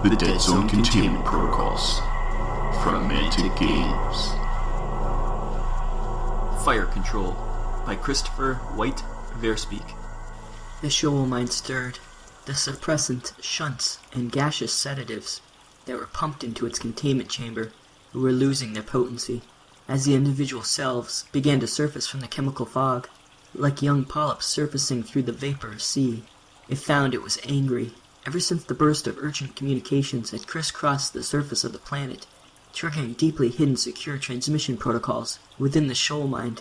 The Deadzone Containment Protocols from Manta Games. Fire Control by Christopher White Verspeak. The shoal mind stirred. The suppressant, shunts, and gaseous sedatives that were pumped into its containment chamber were losing their potency as the individual selves began to surface from the chemical fog. Like young polyps surfacing through the vaporous sea, it found it was angry. Ever since the burst of urgent communications had crisscrossed the surface of the planet, triggering deeply hidden secure transmission protocols within the shoal mind,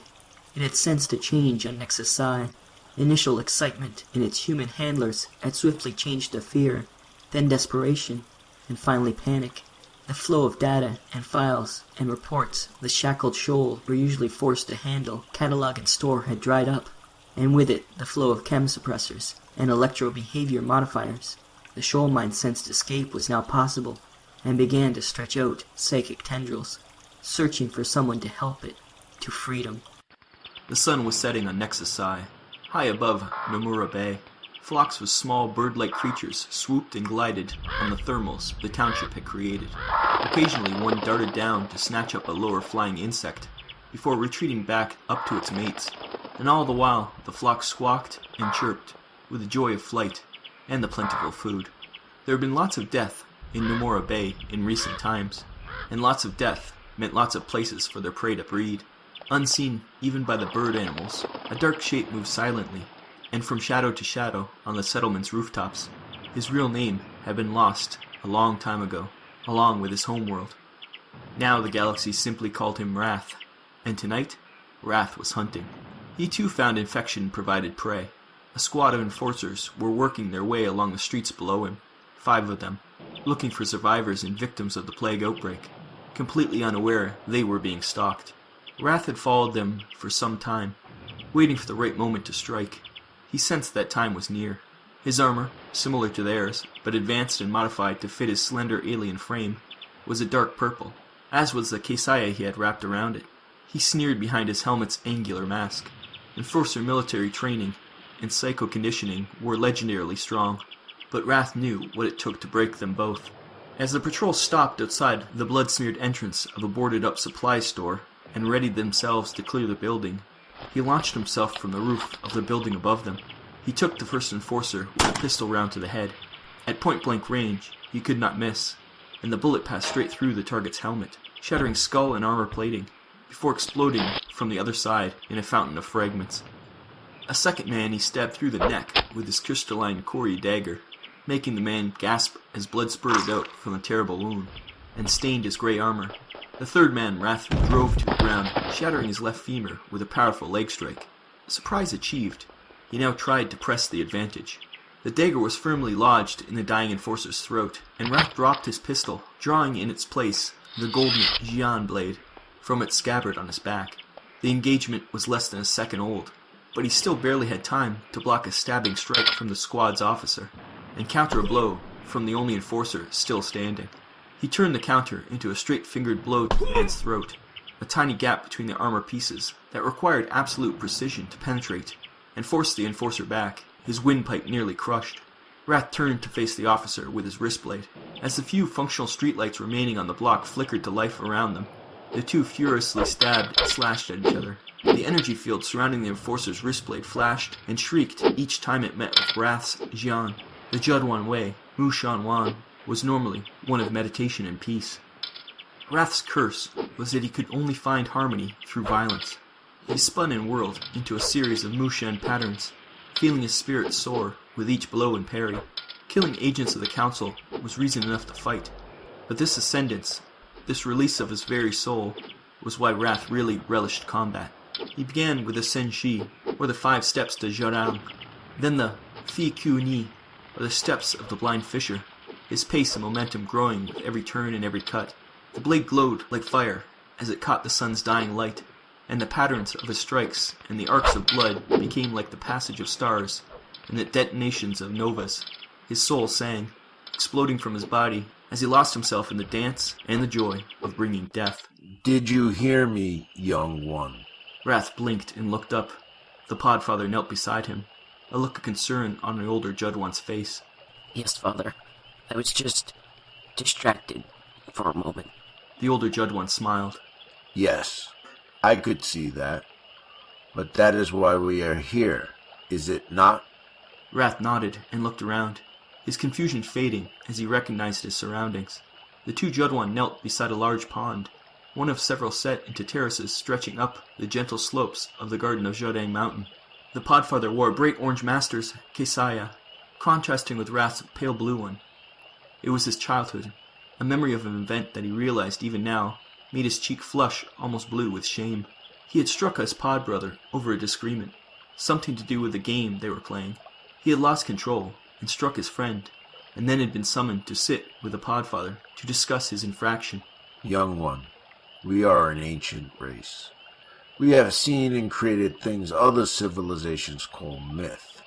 it had sensed a change on Nexus Psi. Initial excitement in its human handlers had swiftly changed to fear, then desperation, and finally panic. The flow of data and files and reports the shackled shoal were usually forced to handle, catalog, and store had dried up, and with it the flow of chem suppressors and electro-behavior modifiers. The shoal mind sensed escape was now possible, and began to stretch out psychic tendrils, searching for someone to help it to freedom. The sun was setting on Nexus Psi. High above Nomura Bay, flocks of small bird-like creatures swooped and glided on the thermals the township had created. Occasionally one darted down to snatch up a lower-flying insect, before retreating back up to its mates, and all the while the flock squawked and chirped with the joy of flight and the plentiful food. There had been lots of death in Nomura Bay in recent times, and lots of death meant lots of places for their prey to breed. Unseen even by the bird animals, a dark shape moved silently, and from shadow to shadow on the settlement's rooftops. His real name had been lost a long time ago, along with his homeworld. Now the galaxy simply called him Wrath, and tonight, Wrath was hunting. He too found infection-provided prey. A squad of enforcers were working their way along the streets below him, 5 of them, looking for survivors and victims of the plague outbreak, completely unaware they were being stalked. Wrath had followed them for some time, waiting for the right moment to strike. He sensed that time was near. His armor, similar to theirs, but advanced and modified to fit his slender alien frame, was a dark purple, as was the Kesaya he had wrapped around it. He sneered behind his helmet's angular mask. Enforcer military training and psycho-conditioning were legendarily strong, but Wrath knew what it took to break them both. As the patrol stopped outside the blood-smeared entrance of a boarded-up supply store and readied themselves to clear the building, he launched himself from the roof of the building above them. He took the first enforcer with a pistol round to the head. At point-blank range, he could not miss, and the bullet passed straight through the target's helmet, shattering skull and armor plating, before exploding from the other side in a fountain of fragments. A second man he stabbed through the neck with his crystalline Kori dagger, making the man gasp as blood spurted out from the terrible wound, and stained his grey armor. The third man Wrath drove to the ground, shattering his left femur with a powerful leg strike. Surprise achieved, he now tried to press the advantage. The dagger was firmly lodged in the dying enforcer's throat, and Wrath dropped his pistol, drawing in its place the golden Jian blade from its scabbard on his back. The engagement was less than a second old, but he still barely had time to block a stabbing strike from the squad's officer, and counter a blow from the only enforcer still standing. He turned the counter into a straight-fingered blow to the man's throat, a tiny gap between the armor pieces that required absolute precision to penetrate, and forced the enforcer back, his windpipe nearly crushed. Wrath turned to face the officer with his wristblade. As the few functional streetlights remaining on the block flickered to life around them, the two furiously stabbed and slashed at each other. The energy field surrounding the enforcer's wristblade flashed and shrieked each time it met with Wrath's Jian. The Judwan Way, Mu Shan Wan, was normally one of meditation and peace. Wrath's curse was that he could only find harmony through violence. He spun and whirled into a series of Mushan patterns, feeling his spirit soar with each blow and parry. Killing agents of the Council was reason enough to fight, but this ascendance, this release of his very soul, was why Wrath really relished combat. He began with the Senshi, or the 5 steps to Zharang, then the Fi Ku Ni, or the steps of the blind fisher, his pace and momentum growing with every turn and every cut. The blade glowed like fire as it caught the sun's dying light, and the patterns of his strikes and the arcs of blood became like the passage of stars and the detonations of novas. His soul sang, exploding from his body as he lost himself in the dance and the joy of bringing death. Did you hear me, young one? Wrath blinked and looked up. The Podfather knelt beside him, a look of concern on the older Judwan's face. Yes, Father. I was just distracted for a moment. The older Judwan smiled. Yes, I could see that. But that is why we are here, is it not? Wrath nodded and looked around, his confusion fading as he recognized his surroundings. The two Judwan knelt beside a large pond, one of several set into terraces stretching up the gentle slopes of the Garden of Jodang Mountain. The podfather wore bright orange master's Kesaya, contrasting with Wrath's pale blue one. It was his childhood, a memory of an event that he realized even now made his cheek flush almost blue with shame. He had struck his pod brother over a disagreement, something to do with the game they were playing. He had lost control and struck his friend, and then had been summoned to sit with the podfather to discuss his infraction. Young one, we are an ancient race. We have seen and created things other civilizations call myth.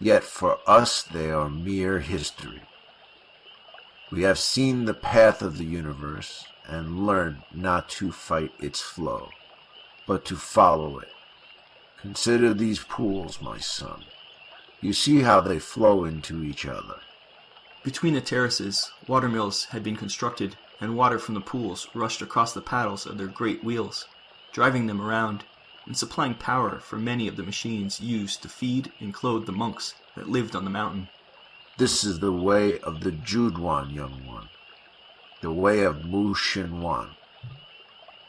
Yet for us they are mere history. We have seen the path of the universe and learned not to fight its flow, but to follow it. Consider these pools, my son. You see how they flow into each other. Between the terraces, watermills had been constructed, and water from the pools rushed across the paddles of their great wheels, driving them around, and supplying power for many of the machines used to feed and clothe the monks that lived on the mountain. This is the way of the Judwan, young one. The way of Mu Shenwan.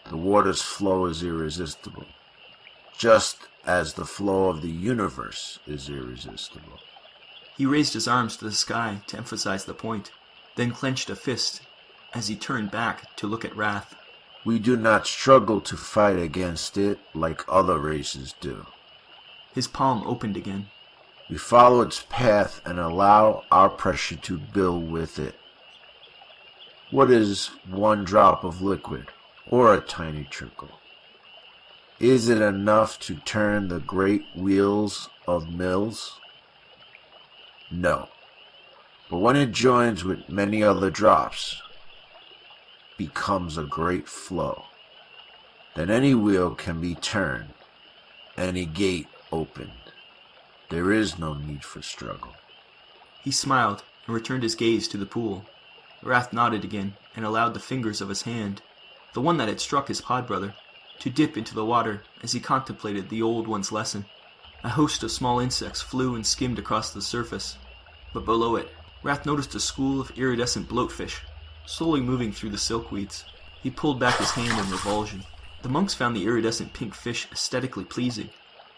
The water's flow is irresistible, just as the flow of the universe is irresistible. He raised his arms to the sky to emphasize the point, then clenched a fist as he turned back to look at Wrath. We do not struggle to fight against it like other races do. His palm opened again. We follow its path and allow our pressure to build with it. What is one drop of liquid, or a tiny trickle? Is it enough to turn the great wheels of mills? No. But when it joins with many other drops, becomes a great flow. Then any wheel can be turned, any gate opened. There is no need for struggle. He smiled and returned his gaze to the pool. Wrath nodded again and allowed the fingers of his hand, the one that had struck his pod brother, to dip into the water as he contemplated the old one's lesson. A host of small insects flew and skimmed across the surface, but below it, Wrath noticed a school of iridescent bloatfish, slowly moving through the silkweeds. He pulled back his hand in revulsion. The monks found the iridescent pink fish aesthetically pleasing,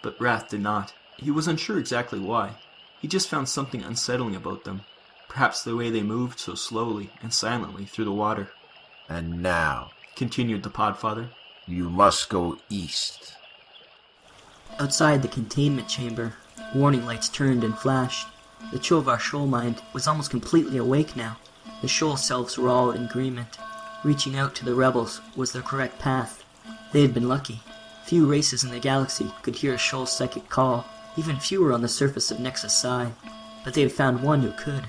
but Wrath did not. He was unsure exactly why. He just found something unsettling about them, perhaps the way they moved so slowly and silently through the water. And now, continued the podfather, you must go east. Outside the containment chamber, warning lights turned and flashed. The Chovar Shoal Mind was almost completely awake now. The Shoal selves were all in agreement. Reaching out to the rebels was their correct path. They had been lucky. Few races in the galaxy could hear a Shoal psychic call, even fewer on the surface of Nexus Psi. But they had found one who could.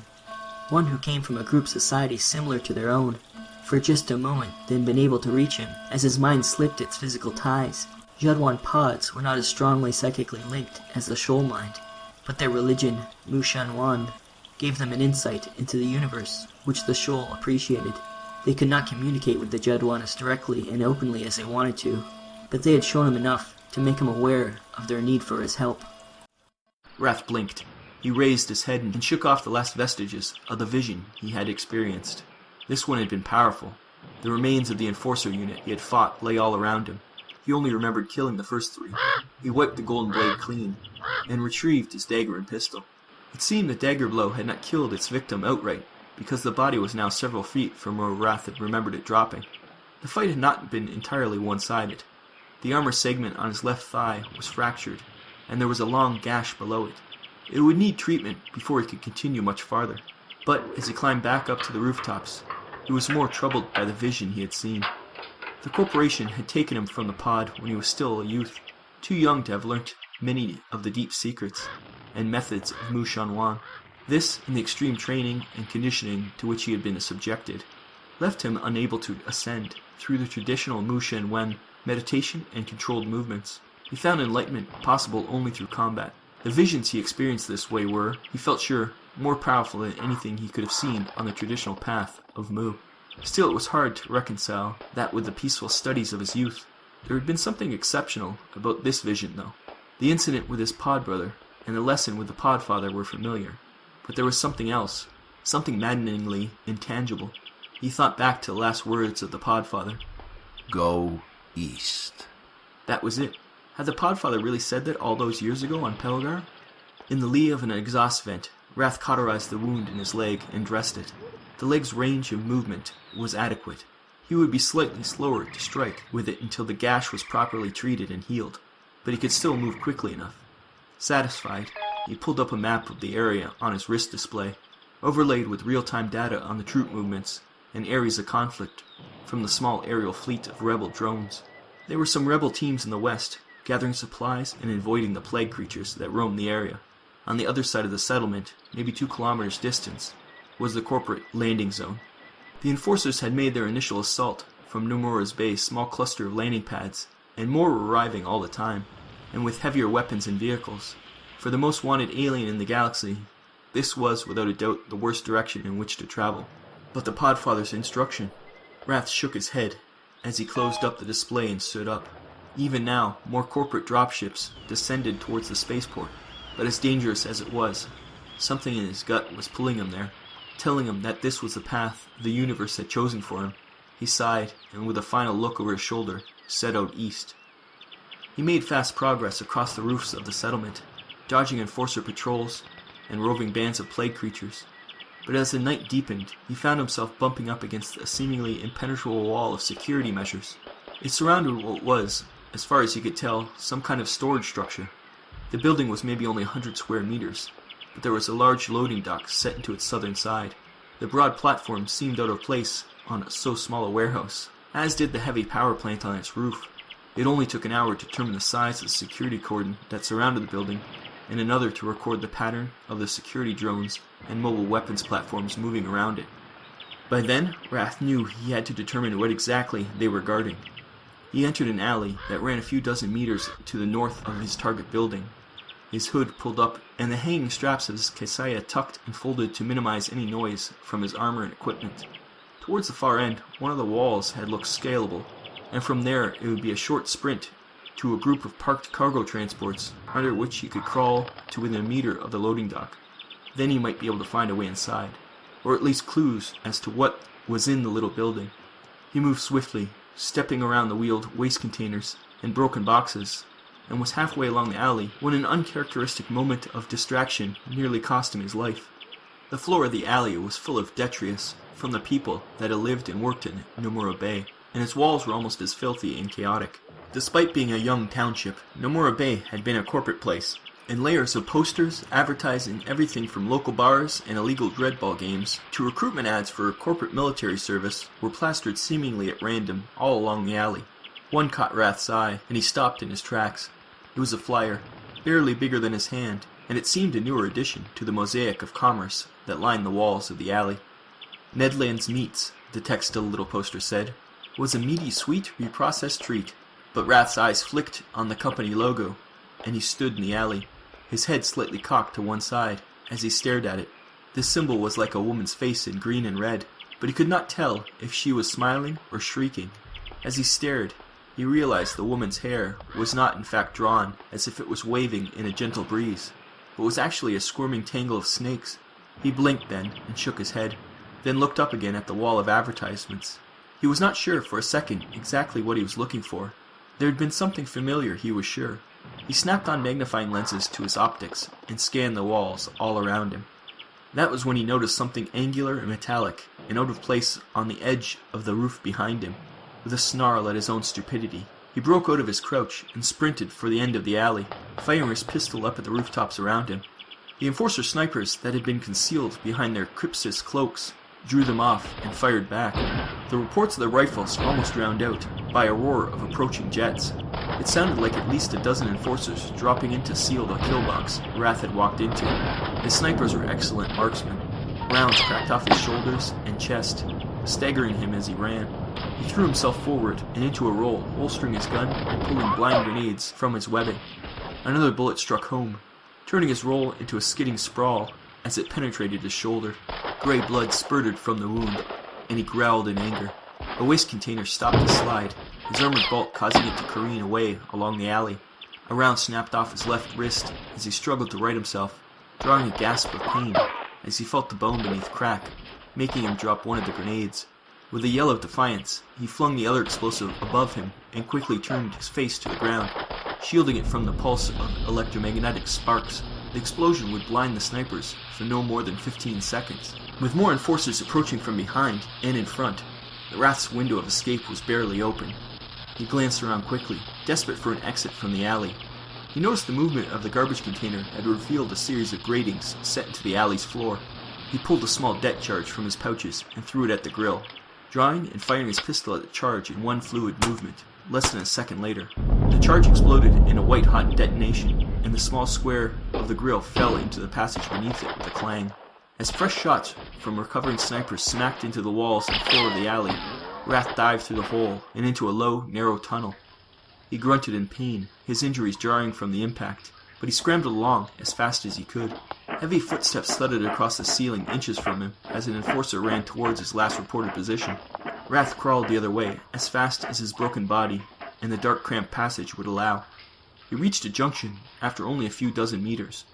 One who came from a group society similar to their own. For just a moment, they had been able to reach him, as his mind slipped its physical ties. Judwan pods were not as strongly psychically linked as the Shoal Mind, but their religion, Mu Shenwan, gave them an insight into the universe, which the Shoal appreciated. They could not communicate with the Judwan as directly and openly as they wanted to, but they had shown him enough to make him aware of their need for his help. Wrath blinked. He raised his head and shook off the last vestiges of the vision he had experienced. This one had been powerful. The remains of the Enforcer unit he had fought lay all around him. He only remembered killing the first three. He wiped the golden blade clean, and retrieved his dagger and pistol. It seemed the dagger blow had not killed its victim outright, because the body was now several feet from where Wrath had remembered it dropping. The fight had not been entirely one-sided. The armor segment on his left thigh was fractured, and there was a long gash below it. It would need treatment before he could continue much farther. But as he climbed back up to the rooftops, he was more troubled by the vision he had seen. The corporation had taken him from the pod when he was still a youth, too young to have learnt many of the deep secrets and methods of Mu Shenwan. This, and the extreme training and conditioning to which he had been subjected, left him unable to ascend through the traditional Mu Shenwan meditation and controlled movements. He found enlightenment possible only through combat. The visions he experienced this way were, he felt sure, more powerful than anything he could have seen on the traditional path of Mu. Still, it was hard to reconcile that with the peaceful studies of his youth. There had been something exceptional about this vision, though. The incident with his pod brother and the lesson with the pod father were familiar, but there was something else, something maddeningly intangible. He thought back to the last words of the pod father. Go east. That was it. Had the pod father really said that all those years ago on Pelgar? In the lee of an exhaust vent, Wrath cauterized the wound in his leg and dressed it. The leg's range of movement was adequate. He would be slightly slower to strike with it until the gash was properly treated and healed, but he could still move quickly enough. Satisfied, he pulled up a map of the area on his wrist display, overlaid with real-time data on the troop movements and areas of conflict from the small aerial fleet of rebel drones. There were some rebel teams in the west, gathering supplies and avoiding the plague creatures that roamed the area. On the other side of the settlement, maybe 2 kilometers distant, was the corporate landing zone. The enforcers had made their initial assault from Nomura's base, small cluster of landing pads, and more were arriving all the time, and with heavier weapons and vehicles. For the most wanted alien in the galaxy, this was without a doubt the worst direction in which to travel. But the Podfather's instruction. Wrath shook his head as he closed up the display and stood up. Even now, more corporate dropships descended towards the spaceport, but as dangerous as it was, something in his gut was pulling him there, telling him that this was the path the universe had chosen for him. He sighed, and with a final look over his shoulder, set out east. He made fast progress across the roofs of the settlement, dodging enforcer patrols and roving bands of plague creatures. But as the night deepened, he found himself bumping up against a seemingly impenetrable wall of security measures. It surrounded what was, as far as he could tell, some kind of storage structure. The building was maybe only 100 square meters, but there was a large loading dock set into its southern side. The broad platform seemed out of place on so small a warehouse, as did the heavy power plant on its roof. It only took an hour to determine the size of the security cordon that surrounded the building, and another to record the pattern of the security drones and mobile weapons platforms moving around it. By then, Wrath knew he had to determine what exactly they were guarding. He entered an alley that ran a few dozen meters to the north of his target building. His hood pulled up, and the hanging straps of his Kesaya tucked and folded to minimize any noise from his armor and equipment. Towards the far end, one of the walls had looked scalable, and from there it would be a short sprint to a group of parked cargo transports under which he could crawl to within a meter of the loading dock. Then he might be able to find a way inside, or at least clues as to what was in the little building. He moved swiftly, stepping around the wheeled waste containers and broken boxes, and was halfway along the alley when an uncharacteristic moment of distraction nearly cost him his life. The floor of the alley was full of detritus from the people that had lived and worked in Nomura Bay, and its walls were almost as filthy and chaotic. Despite being a young township, Nomura Bay had been a corporate place, and layers of posters advertising everything from local bars and illegal dreadball games to recruitment ads for corporate military service were plastered seemingly at random all along the alley. One caught Wrath's eye, and he stopped in his tracks. It was a flyer, barely bigger than his hand, and it seemed a newer addition to the mosaic of commerce that lined the walls of the alley. Nedland's Meats, the text of the little poster said, was a meaty, sweet, reprocessed treat. But Wrath's eyes flicked on the company logo, and he stood in the alley, his head slightly cocked to one side as he stared at it. This symbol was like a woman's face in green and red, but he could not tell if she was smiling or shrieking. As he stared, he realized the woman's hair was not in fact drawn as if it was waving in a gentle breeze, but was actually a squirming tangle of snakes. He blinked then and shook his head, then looked up again at the wall of advertisements. He was not sure for a second exactly what he was looking for. There had been something familiar, he was sure. He snapped on magnifying lenses to his optics and scanned the walls all around him. That was when he noticed something angular and metallic and out of place on the edge of the roof behind him. With a snarl at his own stupidity, he broke out of his crouch and sprinted for the end of the alley, firing his pistol up at the rooftops around him. The enforcer snipers that had been concealed behind their crypsis cloaks drew them off and fired back. The reports of the rifles almost drowned out by a roar of approaching jets. It sounded like at least a dozen enforcers dropping in to seal the kill box Wrath had walked into. His snipers were excellent marksmen. Rounds cracked off his shoulders and chest, staggering him as he ran. He threw himself forward and into a roll, holstering his gun and pulling blind grenades from its webbing. Another bullet struck home, turning his roll into a skidding sprawl as it penetrated his shoulder. Gray blood spurted from the wound, and he growled in anger. A waste container stopped the slide, his armored bolt causing it to careen away along the alley. A round snapped off his left wrist as he struggled to right himself, drawing a gasp of pain as he felt the bone beneath crack, making him drop one of the grenades. With a yell of defiance, he flung the other explosive above him and quickly turned his face to the ground, shielding it from the pulse of electromagnetic sparks. The explosion would blind the snipers for no more than 15 seconds. With more enforcers approaching from behind and in front, the Wrath's window of escape was barely open. He glanced around quickly, desperate for an exit from the alley. He noticed the movement of the garbage container had revealed a series of gratings set into the alley's floor. He pulled a small det charge from his pouches and threw it at the grill, drawing and firing his pistol at the charge in one fluid movement. Less than a second later, the charge exploded in a white-hot detonation, and the small square of the grill fell into the passage beneath it with a clang. As fresh shots from recovering snipers smacked into the walls and floor of the alley, Wrath dived through the hole and into a low, narrow tunnel. He grunted in pain, his injuries jarring from the impact, but he scrambled along as fast as he could. Heavy footsteps thudded across the ceiling inches from him as an enforcer ran towards his last reported position. Wrath crawled the other way as fast as his broken body and the dark cramped passage would allow. He reached a junction after only a few dozen meters.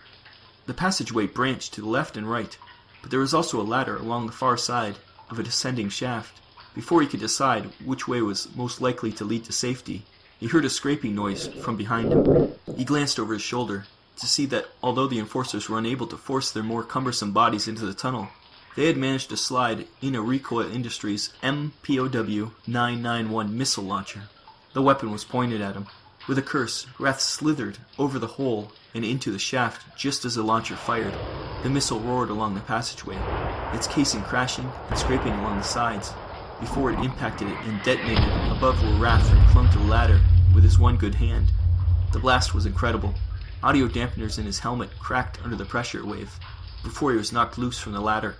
The passageway branched to the left and right, but there was also a ladder along the far side of a descending shaft. Before he could decide which way was most likely to lead to safety, he heard a scraping noise from behind him. He glanced over his shoulder to see that although the enforcers were unable to force their more cumbersome bodies into the tunnel, they had managed to slide in a Recoil Industries MPOW 991 missile launcher. The weapon was pointed at him. With a curse, Wrath slithered over the hole and into the shaft just as the launcher fired. The missile roared along the passageway, its casing crashing and scraping along the sides, before it impacted it and detonated above where Wrath had clung to the ladder with his one good hand. The blast was incredible. Audio dampeners in his helmet cracked under the pressure wave before he was knocked loose from the ladder.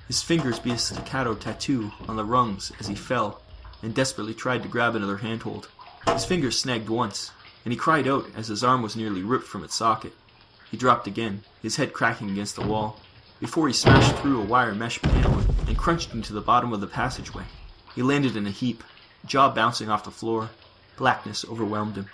His fingers beat a staccato tattoo on the rungs as he fell and desperately tried to grab another handhold. His fingers snagged once, and he cried out as his arm was nearly ripped from its socket. He dropped again, his head cracking against the wall, before he smashed through a wire mesh panel and crunched into the bottom of the passageway. He landed in a heap, jaw bouncing off the floor. Blackness overwhelmed him.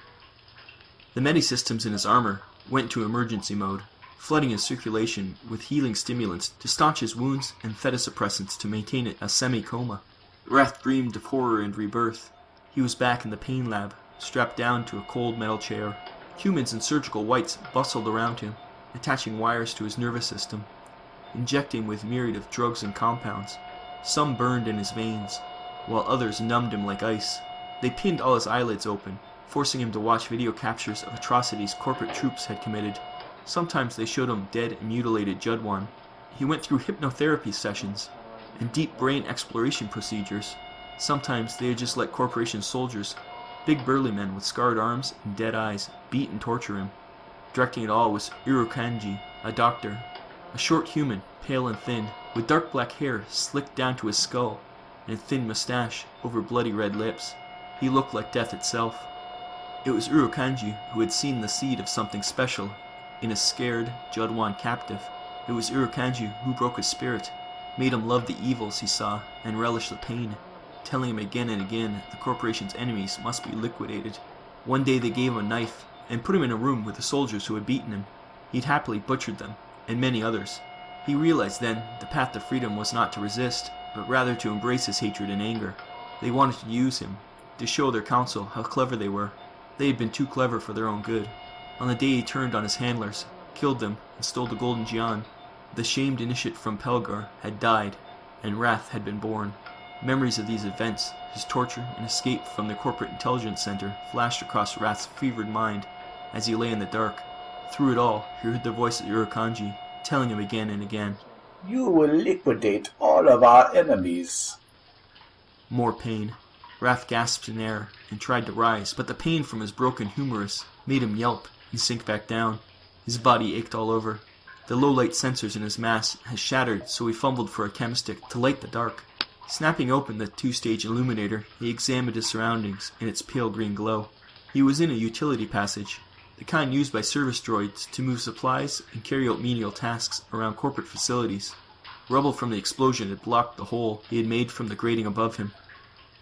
The medi-systems in his armor went into emergency mode, flooding his circulation with healing stimulants to staunch his wounds and theta-suppressants to maintain it a semi-coma. Wrath dreamed of horror and rebirth. He was back in the pain lab, strapped down to a cold metal chair. Humans in surgical whites bustled around him, attaching wires to his nervous system, injecting with myriad of drugs and compounds. Some burned in his veins, while others numbed him like ice. They pinned all his eyelids open, forcing him to watch video captures of atrocities corporate troops had committed. Sometimes they showed him dead and mutilated Judwan. He went through hypnotherapy sessions and deep brain exploration procedures. Sometimes they had just let corporation soldiers, big burly men with scarred arms and dead eyes, beat and torture him. Directing it all was Urukanji, a doctor, a short human, pale and thin, with dark black hair slicked down to his skull and a thin mustache over bloody red lips. He looked like death itself. It was Urukanji who had seen the seed of something special in a scared Judwan captive. It was Urukanji who broke his spirit, made him love the evils he saw and relish the pain, telling him again and again the corporation's enemies must be liquidated. One day they gave him a knife and put him in a room with the soldiers who had beaten him. He'd happily butchered them, and many others. He realized then the path to freedom was not to resist, but rather to embrace his hatred and anger. They wanted to use him, to show their council how clever they were. They had been too clever for their own good. On the day he turned on his handlers, killed them, and stole the Golden Jian, the shamed initiate from Pelgar had died, and Wrath had been born. Memories of these events, his torture and escape from the corporate intelligence center, flashed across Wrath's fevered mind as he lay in the dark. Through it all, he heard the voice of Urukanji, telling him again and again, "You will liquidate all of our enemies." More pain. Wrath gasped in air and tried to rise, but the pain from his broken humerus made him yelp and sink back down. His body ached all over. The low-light sensors in his mask had shattered, so he fumbled for a chemstick to light the dark. Snapping open the two-stage illuminator, he examined his surroundings in its pale green glow. He was in a utility passage, the kind used by service droids to move supplies and carry out menial tasks around corporate facilities. Rubble from the explosion had blocked the hole he had made from the grating above him.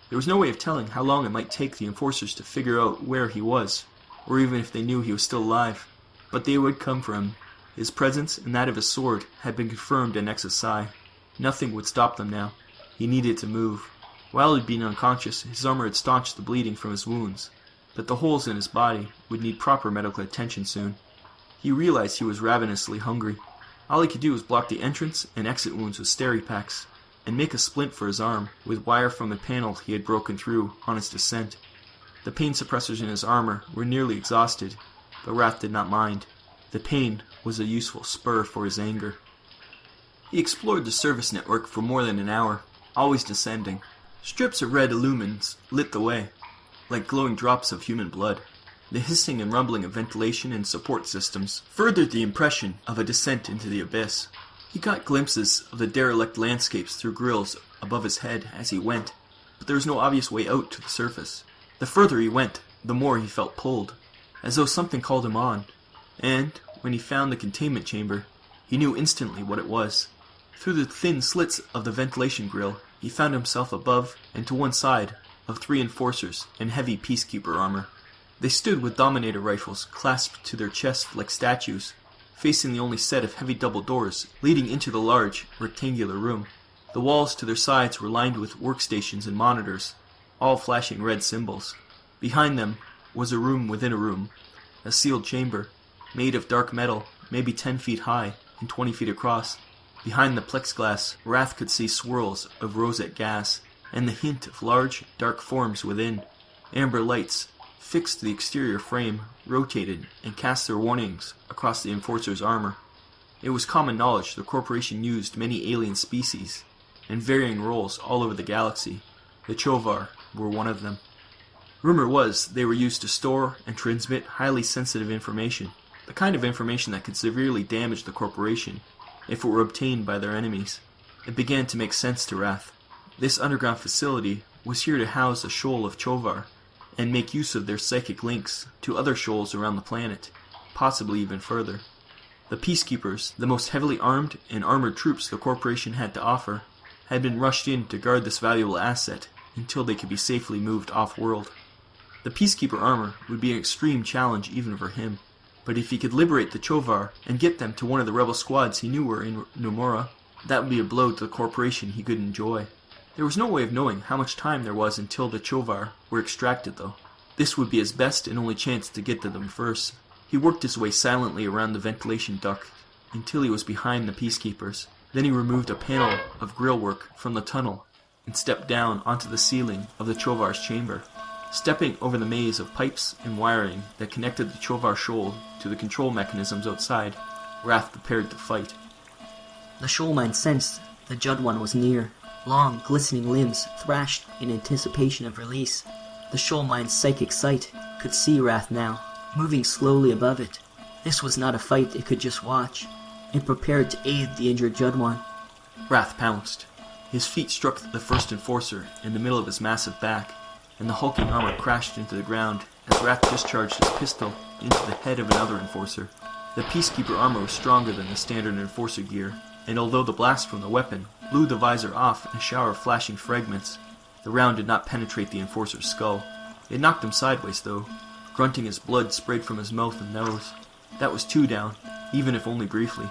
There was no way of telling how long it might take the enforcers to figure out where he was, or even if they knew he was still alive. But they would come for him. His presence and that of his sword had been confirmed in Nexus Psi. Nothing would stop them now. He needed to move. While he'd been unconscious, his armor had staunched the bleeding from his wounds, but the holes in his body would need proper medical attention soon. He realized he was ravenously hungry. All he could do was block the entrance and exit wounds with steri-packs, and make a splint for his arm with wire from the panel he had broken through on his descent. The pain suppressors in his armor were nearly exhausted, but Wrath did not mind. The pain was a useful spur for his anger. He explored the service network for more than an hour, always descending. Strips of red illumines lit the way, like glowing drops of human blood. The hissing and rumbling of ventilation and support systems furthered the impression of a descent into the abyss. He caught glimpses of the derelict landscapes through grills above his head as he went, but there was no obvious way out to the surface. The further he went, the more he felt pulled, as though something called him on, and, when he found the containment chamber, he knew instantly what it was. Through the thin slits of the ventilation grill, he found himself above and to one side of 3 enforcers in heavy peacekeeper armor. They stood with Dominator rifles clasped to their chests like statues, facing the only set of heavy double doors leading into the large, rectangular room. The walls to their sides were lined with workstations and monitors, all flashing red symbols. Behind them was a room within a room, a sealed chamber, made of dark metal, maybe 10 feet high and 20 feet across. Behind the plexiglass, Wrath could see swirls of rosette gas, and the hint of large, dark forms within. Amber lights, fixed to the exterior frame, rotated and cast their warnings across the enforcer's armor. It was common knowledge the corporation used many alien species, in varying roles all over the galaxy. The Chovar were one of them. Rumor was they were used to store and transmit highly sensitive information, the kind of information that could severely damage the corporation if it were obtained by their enemies. It began to make sense to Wrath. This underground facility was here to house a shoal of Chovar, and make use of their psychic links to other shoals around the planet, possibly even further. The Peacekeepers, the most heavily armed and armored troops the corporation had to offer, had been rushed in to guard this valuable asset until they could be safely moved off-world. The Peacekeeper armor would be an extreme challenge even for him, but if he could liberate the Chovar and get them to one of the rebel squads he knew were in Nomura, that would be a blow to the corporation he could enjoy. There was no way of knowing how much time there was until the Chovar were extracted, though. This would be his best and only chance to get to them first. He worked his way silently around the ventilation duct until he was behind the Peacekeepers. Then he removed a panel of grillwork from the tunnel and stepped down onto the ceiling of the Chovar's chamber. Stepping over the maze of pipes and wiring that connected the Chovar shoal to the control mechanisms outside, Wrath prepared to fight. The shoal mine sensed the Judwan was near. Long, glistening limbs thrashed in anticipation of release. The shoal mine's psychic sight could see Wrath now, moving slowly above it. This was not a fight it could just watch. It prepared to aid the injured Judwan. Wrath pounced. His feet struck the first enforcer in the middle of his massive back, and the hulking armor crashed into the ground as Wrath discharged his pistol into the head of another enforcer. The Peacekeeper armor was stronger than the standard enforcer gear, and although the blast from the weapon blew the visor off in a shower of flashing fragments, the round did not penetrate the enforcer's skull. It knocked him sideways, though, grunting as blood sprayed from his mouth and nose. That was 2 down, even if only briefly.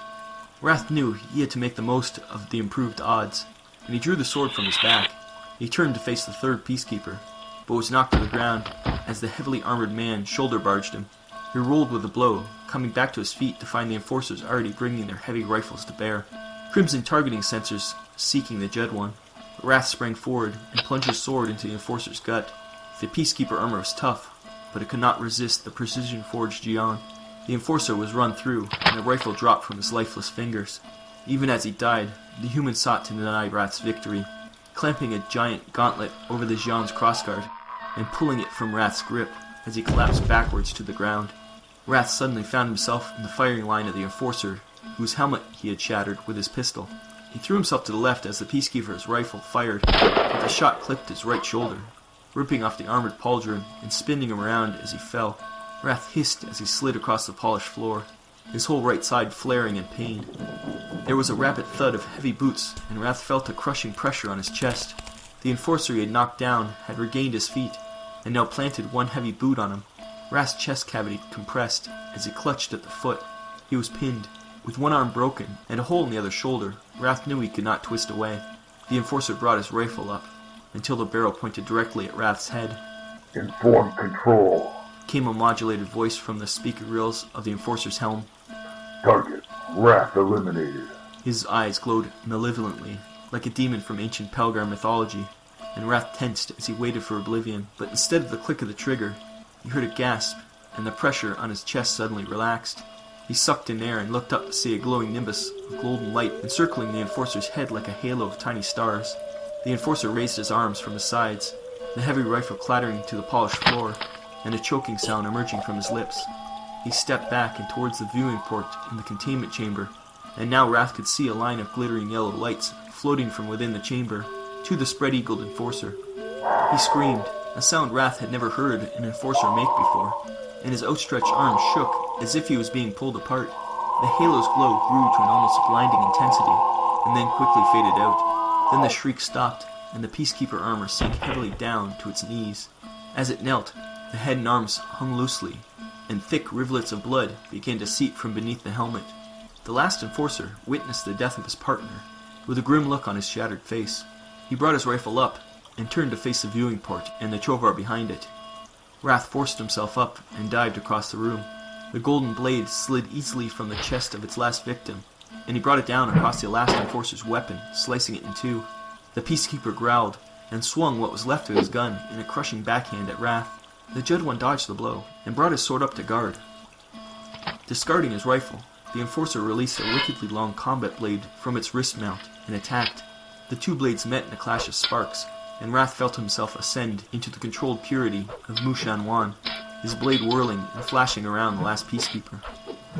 Wrath knew he had to make the most of the improved odds, and he drew the sword from his back. He turned to face the third Peacekeeper, but was knocked to the ground as the heavily armored man shoulder-barged him. He rolled with a blow, coming back to his feet to find the enforcers already bringing their heavy rifles to bear. Crimson targeting sensors seeking the Judwan. Wrath sprang forward and plunged his sword into the enforcer's gut. The Peacekeeper armor was tough, but it could not resist the precision-forged Gion. The enforcer was run through, and the rifle dropped from his lifeless fingers. Even as he died, the human sought to deny Wrath's victory, clamping a giant gauntlet over the Gion's crossguard, and pulling it from Wrath's grip as he collapsed backwards to the ground. Wrath suddenly found himself in the firing line of the enforcer, whose helmet he had shattered with his pistol. He threw himself to the left as the Peacekeeper's rifle fired, but the shot clipped his right shoulder, ripping off the armored pauldron and spinning him around as he fell. Wrath hissed as he slid across the polished floor, his whole right side flaring in pain. There was a rapid thud of heavy boots, and Wrath felt a crushing pressure on his chest. The enforcer he had knocked down had regained his feet, and now planted one heavy boot on him. Wrath's chest cavity compressed as he clutched at the foot. He was pinned. With one arm broken and a hole in the other shoulder, Wrath knew he could not twist away. The enforcer brought his rifle up, until the barrel pointed directly at Wrath's head. Inform control. Came a modulated voice from the speaker grills of the enforcer's helm. Target. Wrath eliminated. His eyes glowed malevolently, like a demon from ancient Pelgar mythology, and Wrath tensed as he waited for oblivion. But instead of the click of the trigger, he heard a gasp, and the pressure on his chest suddenly relaxed. He sucked in air and looked up to see a glowing nimbus of golden light encircling the enforcer's head like a halo of tiny stars. The enforcer raised his arms from his sides, the heavy rifle clattering to the polished floor, and a choking sound emerging from his lips. He stepped back and towards the viewing port in the containment chamber, and now Wrath could see a line of glittering yellow lights floating from within the chamber to the spread-eagled enforcer. He screamed, a sound Wrath had never heard an enforcer make before, and his outstretched arms shook as if he was being pulled apart. The halo's glow grew to an almost blinding intensity, and then quickly faded out. Then the shriek stopped, and the Peacekeeper armor sank heavily down to its knees. As it knelt, the head and arms hung loosely, and thick rivulets of blood began to seep from beneath the helmet. The last enforcer witnessed the death of his partner, with a grim look on his shattered face. He brought his rifle up, and turned to face the viewing port and the Chovar behind it. Wrath forced himself up and dived across the room. The golden blade slid easily from the chest of its last victim, and he brought it down across the last enforcer's weapon, slicing it in two. The Peacekeeper growled, and swung what was left of his gun in a crushing backhand at Wrath. The Judwan dodged the blow, and brought his sword up to guard. Discarding his rifle, the enforcer released a wickedly long combat blade from its wrist mount, and attacked. The two blades met in a clash of sparks, and Wrath felt himself ascend into the controlled purity of Mushan Wan, his blade whirling and flashing around the last Peacekeeper.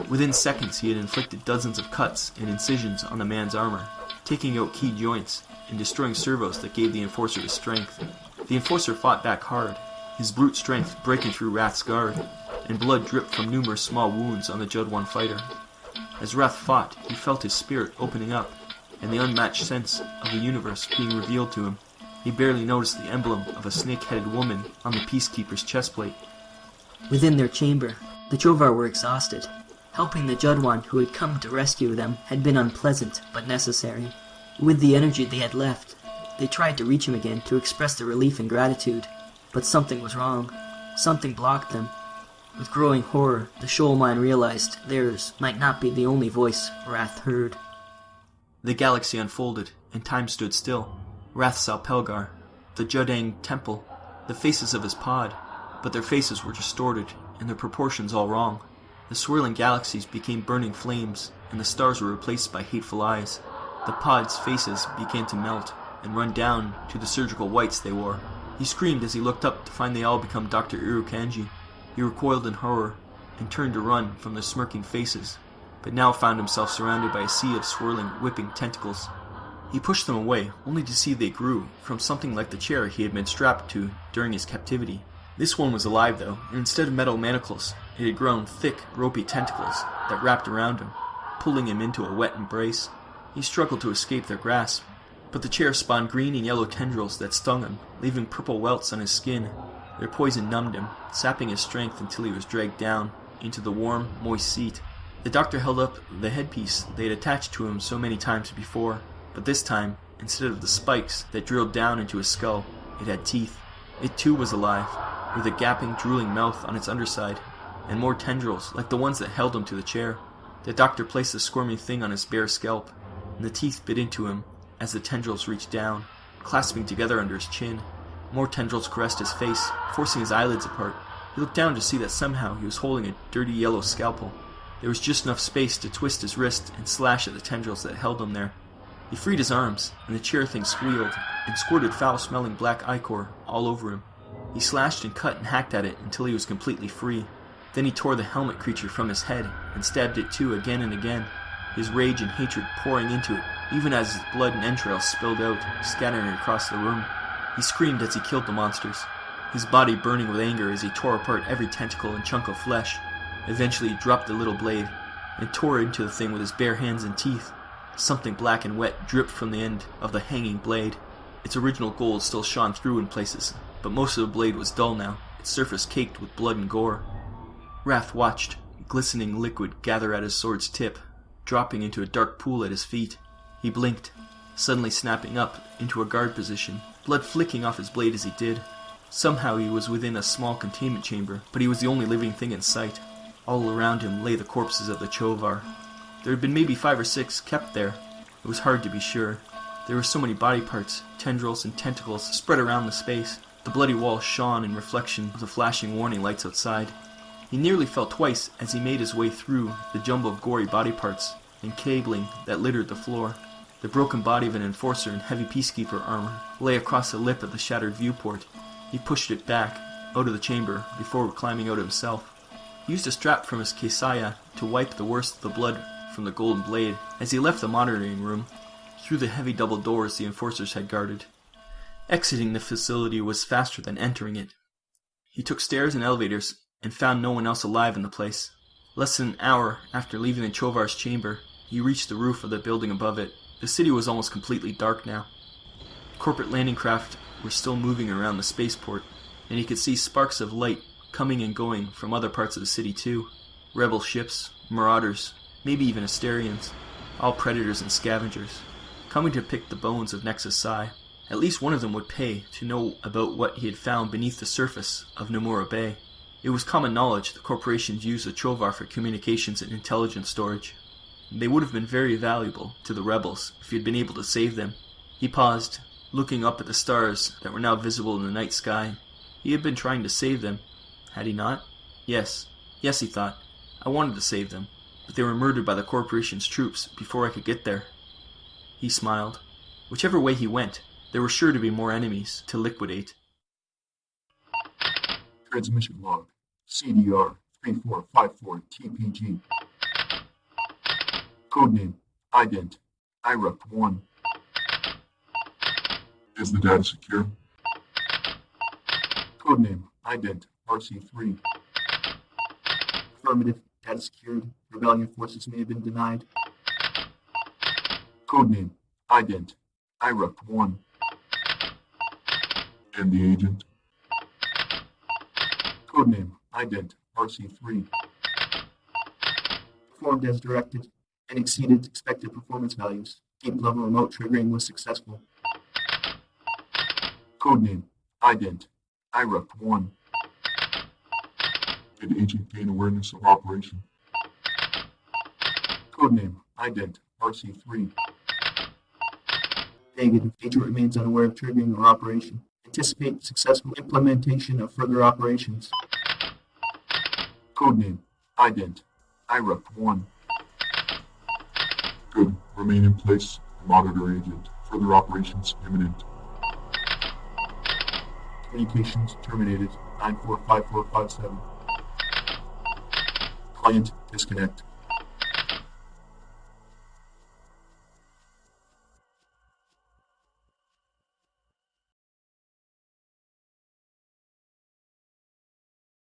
Within seconds he had inflicted dozens of cuts and incisions on the man's armor, taking out key joints and destroying servos that gave the enforcer his strength. The enforcer fought back hard, his brute strength breaking through Wrath's guard, and blood dripped from numerous small wounds on the Judwan fighter. As Wrath fought, he felt his spirit opening up, and the unmatched sense of the universe being revealed to him. He barely noticed the emblem of a snake-headed woman on the Peacekeeper's chestplate. Within their chamber, the Chovar were exhausted. Helping the Judwan who had come to rescue them had been unpleasant, but necessary. With the energy they had left, they tried to reach him again to express their relief and gratitude, but something was wrong. Something blocked them. With growing horror, the Shoalmine realized theirs might not be the only voice Wrath heard. The galaxy unfolded, and time stood still. Wrath saw Pelgar, the Judang temple, the faces of his pod, but their faces were distorted, and their proportions all wrong. The swirling galaxies became burning flames, and the stars were replaced by hateful eyes. The pod's faces began to melt, and run down to the surgical whites they wore. He screamed as he looked up to find they all become Dr. Irukanji. He recoiled in horror, and turned to run from the smirking faces, but now found himself surrounded by a sea of swirling, whipping tentacles. He pushed them away, only to see they grew from something like the chair he had been strapped to during his captivity. This one was alive, though, and instead of metal manacles, it had grown thick, ropey tentacles that wrapped around him, pulling him into a wet embrace. He struggled to escape their grasp, but the chair spawned green and yellow tendrils that stung him, leaving purple welts on his skin. Their poison numbed him, sapping his strength until he was dragged down into the warm, moist seat. The doctor held up the headpiece they had attached to him so many times before, but this time, instead of the spikes that drilled down into his skull, it had teeth. It too was alive, with a gaping, drooling mouth on its underside, and more tendrils like the ones that held him to the chair. The doctor placed the squirming thing on his bare scalp, and the teeth bit into him as the tendrils reached down, clasping together under his chin. More tendrils caressed his face, forcing his eyelids apart. He looked down to see that somehow he was holding a dirty yellow scalpel. There was just enough space to twist his wrist and slash at the tendrils that held him there. He freed his arms, and the chair thing squealed, and squirted foul-smelling black ichor all over him. He slashed and cut and hacked at it until he was completely free. Then he tore the helmet creature from his head, and stabbed it too again and again, his rage and hatred pouring into it, even as his blood and entrails spilled out, scattering across the room. He screamed as he killed the monsters. his body burning with anger as he tore apart every tentacle and chunk of flesh. Eventually he dropped the little blade and tore into the thing with his bare hands and teeth. Something black and wet dripped from the end of the hanging blade. Its original gold still shone through in places, but most of the blade was dull now, its surface caked with blood and gore. Wrath watched glistening liquid gather at his sword's tip, dropping into a dark pool at his feet. He blinked, suddenly snapping up into a guard position, blood flicking off his blade as he did. Somehow he was within a small containment chamber, but he was the only living thing in sight. All around him lay the corpses of the Chovar. There had been maybe 5 or 6 kept there. It was hard to be sure. There were so many body parts, tendrils and tentacles spread around the space. The bloody wall shone in reflection of the flashing warning lights outside. He nearly fell twice as he made his way through the jumble of gory body parts and cabling that littered the floor. The broken body of an enforcer in heavy peacekeeper armor lay across the lip of the shattered viewport. He pushed it back, out of the chamber, before climbing out himself. He used a strap from his kesaya to wipe the worst of the blood from the golden blade as he left the monitoring room, through the heavy double doors the enforcers had guarded. Exiting the facility was faster than entering it. He took stairs and elevators and found no one else alive in the place. Less than an hour after leaving the Chovar's chamber, he reached the roof of the building above it. The city was almost completely dark now. Corporate landing craft were still moving around the spaceport, and he could see sparks of light coming and going from other parts of the city too. Rebel ships, Marauders, maybe even Asterians, all predators and scavengers, coming to pick the bones of Nexus Psi. At least one of them would pay to know about what he had found beneath the surface of Nomura Bay. It was common knowledge the corporations used the Chovar for communications and intelligence storage. They would have been very valuable to the rebels if he had been able to save them. He paused, looking up at the stars that were now visible in the night sky. He had been trying to save them, had he not? Yes, he thought. I wanted to save them, but they were murdered by the corporation's troops before I could get there. He smiled. Whichever way he went, there were sure to be more enemies to liquidate. Transmission log. CDR 3454 TPG. Codename Ident IRUP 1. Is the data secure? Codename Ident RC3. Affirmative. Data secured. Rebellion forces may have been denied. Codename Ident IRUP 1. And the agent? Codename Ident RC3. Performed as directed and exceeded expected performance values. Deep level remote triggering was successful. Codename Ident IRUP 1. Did agent gain awareness of operation? Codename Ident RC3. Negative. Agent remains unaware of triggering or operation. Anticipate successful implementation of further operations. Codename Ident IRUP 1. Good. Remain in place. Monitor agent. Further operations imminent. Communications terminated. 945457. Client disconnect.